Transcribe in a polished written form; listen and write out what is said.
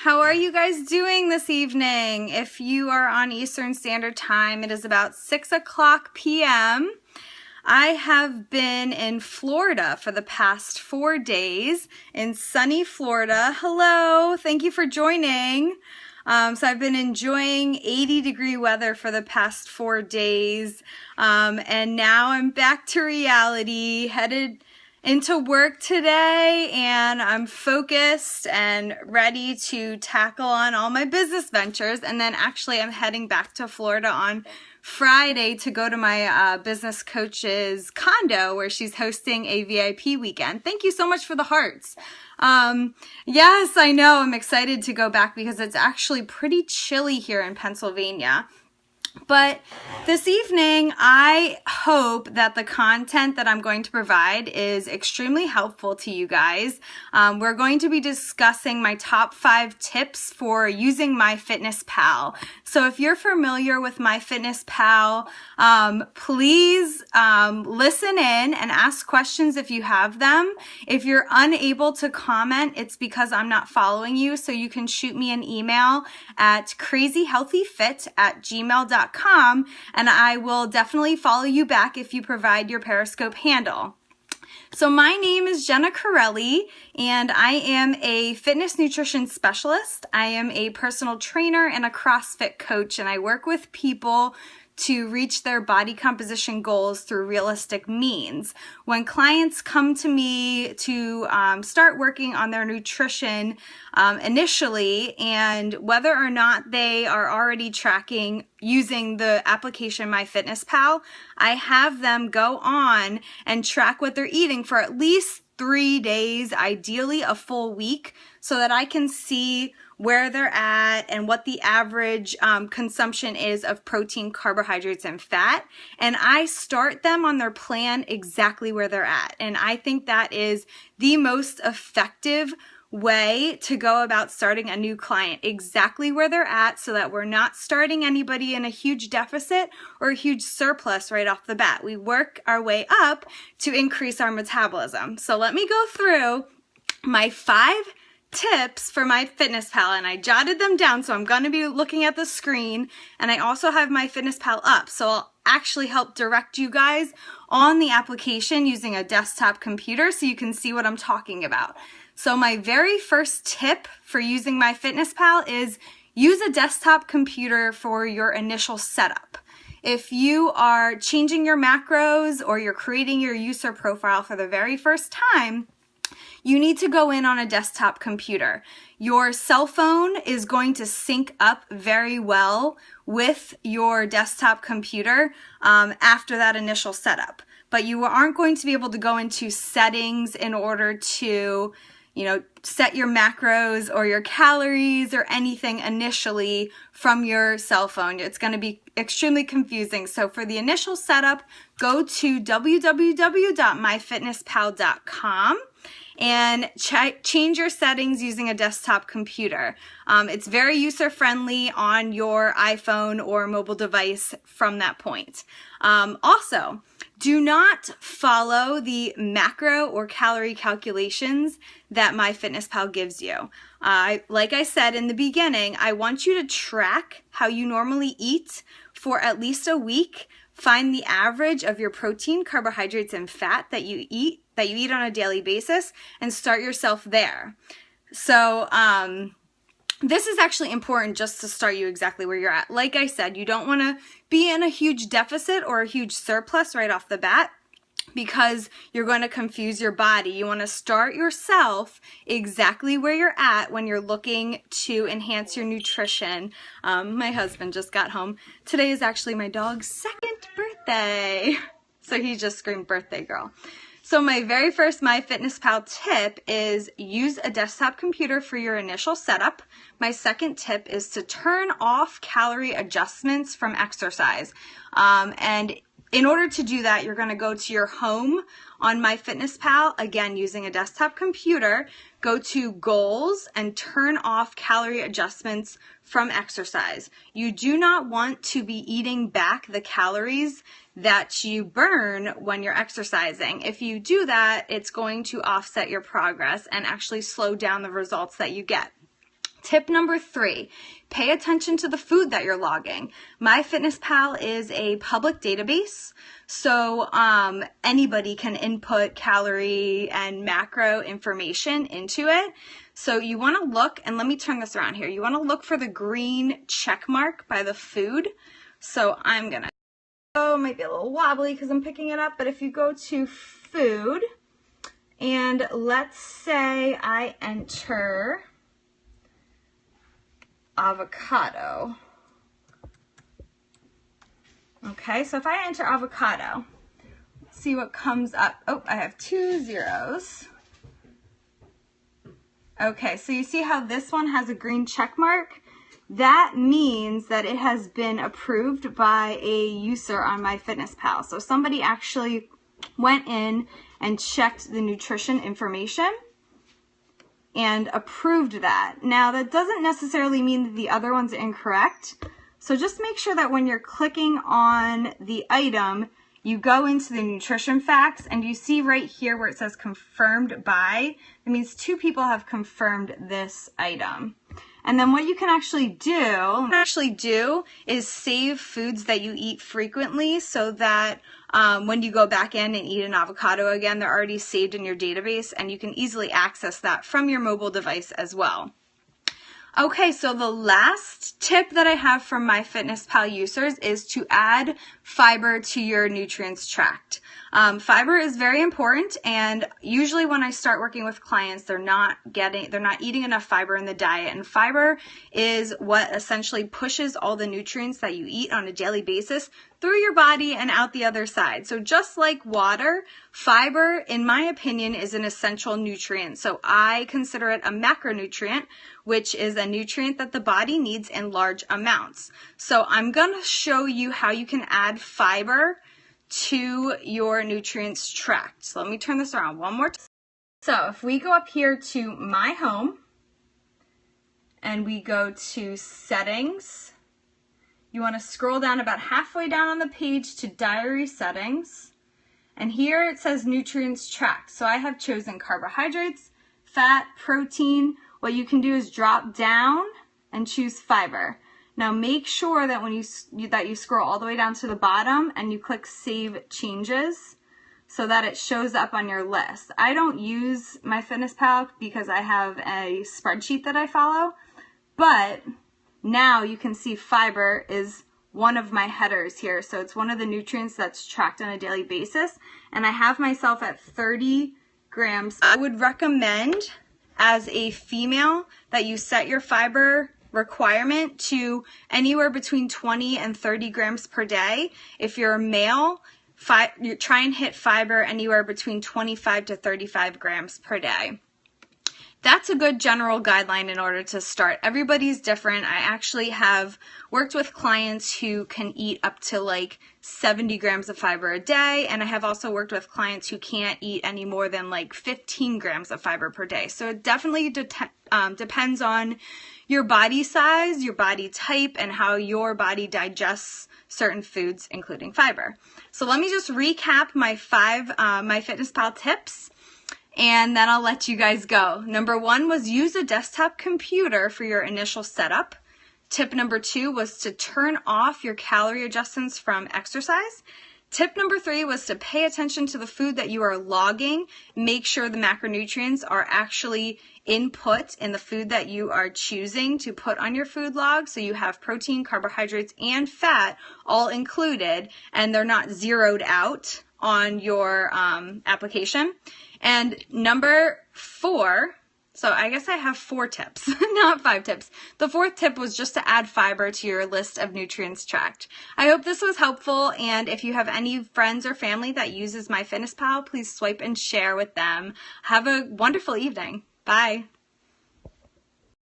How are you guys doing this evening? If you are on Eastern Standard Time, it is about 6 o'clock p.m. I have been in Florida for the past 4 days, in sunny Florida. Hello, thank you for joining. So I've been enjoying 80-degree weather for the past 4 days, and now I'm back to reality, headed into work today, and I'm focused and ready to tackle on all my business ventures. And then actually I'm heading back to Florida on Friday to go to my business coach's condo where she's hosting a VIP weekend. Thank you so much for the hearts. Yes, I know, I'm excited to go back because it's actually pretty chilly here in Pennsylvania. But this evening, I hope that the content that I'm going to provide is extremely helpful to you guys. We're going to be discussing my top 5 tips for using MyFitnessPal. So if you're familiar with MyFitnessPal, please listen in and ask questions if you have them. If you're unable to comment, it's because I'm not following you. So you can shoot me an email at crazyhealthyfit@gmail.com. And I will definitely follow you back if you provide your Periscope handle. So my name is Jenna Corelli, and I am a fitness nutrition specialist. I am a personal trainer and a CrossFit coach, and I work with people to reach their body composition goals through realistic means. When clients come to me to start working on their nutrition initially, and whether or not they are already tracking using the application MyFitnessPal, I have them go on and track what they're eating for at least 3 days, ideally a full week, so that I can see where they're at and what the average consumption is of protein, carbohydrates, and fat. And I start them on their plan exactly where they're at. And I think that is the most effective way to go about starting a new client, exactly where they're at, so that we're not starting anybody in a huge deficit or a huge surplus right off the bat. We work our way up to increase our metabolism. So let me go through my 5 tips for MyFitnessPal, and I jotted them down, so I'm going to be looking at the screen, and I also have MyFitnessPal up, so I'll actually help direct you guys on the application using a desktop computer so you can see what I'm talking about. So my very first tip for using MyFitnessPal is use a desktop computer for your initial setup. If you are changing your macros or you're creating your user profile for the very first time, you need to go in on a desktop computer. Your cell phone is going to sync up very well with your desktop computer after that initial setup. But you aren't going to be able to go into settings in order to, set your macros or your calories or anything initially from your cell phone. It's going to be extremely confusing. So for the initial setup, go to www.myfitnesspal.com. and change your settings using a desktop computer. It's very user-friendly on your iPhone or mobile device from that point. Also, do not follow the macro or calorie calculations that MyFitnessPal gives you. Like I said in the beginning, I want you to track how you normally eat for at least a week. Find the average of your protein, carbohydrates, and fat that you eat on a daily basis, and start yourself there. So this is actually important just to start you exactly where you're at. Like I said, you don't want to be in a huge deficit or a huge surplus right off the bat, because you're going to confuse your body. You want to start yourself exactly where you're at when you're looking to enhance your nutrition. My husband just got home. Today is actually my dog's 2nd birthday. So he just screamed, "Birthday girl." So my very first MyFitnessPal tip is use a desktop computer for your initial setup. My second tip is to turn off calorie adjustments from exercise. And in order to do that, you're going to go to your home on MyFitnessPal, again using a desktop computer, go to goals and turn off calorie adjustments from exercise. You do not want to be eating back the calories that you burn when you're exercising. If you do that, it's going to offset your progress and actually slow down the results that you get. Tip number 3, pay attention to the food that you're logging. MyFitnessPal is a public database, so anybody can input calorie and macro information into it. So you want to look, and let me turn this around here. You want to look for the green check mark by the food. So I'm going to go, might be a little wobbly because I'm picking it up, but if you go to food, and let's say I enter avocado. Okay, so if I enter avocado, let's see what comes up. Oh, I have 2 zeros. Okay, so you see how this one has a green check mark? That means that it has been approved by a user on MyFitnessPal. So somebody actually went in and checked the nutrition information and approved that. Now, that doesn't necessarily mean that the other one's incorrect. So just make sure that when you're clicking on the item, you go into the nutrition facts and you see right here where it says confirmed by. It means 2 people have confirmed this item. And then what you can actually do is save foods that you eat frequently so that when you go back in and eat an avocado again, they're already saved in your database and you can easily access that from your mobile device as well. Okay, so the last tip that I have from MyFitnessPal users is to add fiber to your nutrients tracked. Fiber is very important, and usually when I start working with clients, they're not eating enough fiber in the diet, and fiber is what essentially pushes all the nutrients that you eat on a daily basis through your body and out the other side. So just like water, fiber, in my opinion, is an essential nutrient. So I consider it a macronutrient, which is a nutrient that the body needs in large amounts. So I'm going to show you how you can add fiber to your nutrients tracked. So let me turn this around one more time. So if we go up here to My Home and we go to Settings, you want to scroll down about halfway down on the page to Diary Settings. And here it says Nutrients Tracked. So I have chosen carbohydrates, fat, protein. What you can do is drop down and choose fiber. Now make sure that when you scroll all the way down to the bottom and you click Save Changes so that it shows up on your list. I don't use MyFitnessPal because I have a spreadsheet that I follow, but now you can see fiber is one of my headers here. So it's one of the nutrients that's tracked on a daily basis, and I have myself at 30 grams. I would recommend as a female that you set your fiber requirement to anywhere between 20 and 30 grams per day. If you're a male, you try and hit fiber anywhere between 25 to 35 grams per day. That's a good general guideline in order to start. Everybody's different. I actually have worked with clients who can eat up to like 70 grams of fiber a day, and I have also worked with clients who can't eat any more than like 15 grams of fiber per day. So it definitely depends on your body size, your body type, and how your body digests certain foods, including fiber. So let me just recap my 5 MyFitnessPal tips, and then I'll let you guys go. Number 1 was use a desktop computer for your initial setup. Tip number 2 was to turn off your calorie adjustments from exercise. Tip number 3 was to pay attention to the food that you are logging. Make sure the macronutrients are actually input in the food that you are choosing to put on your food log, so you have protein, carbohydrates, and fat all included, and they're not zeroed out on your application. And number 4, so I guess I have 4 tips, not 5 tips. The 4th tip was just to add fiber to your list of nutrients tracked. I hope this was helpful, and if you have any friends or family that uses MyFitnessPal, please swipe and share with them. Have a wonderful evening. Bye.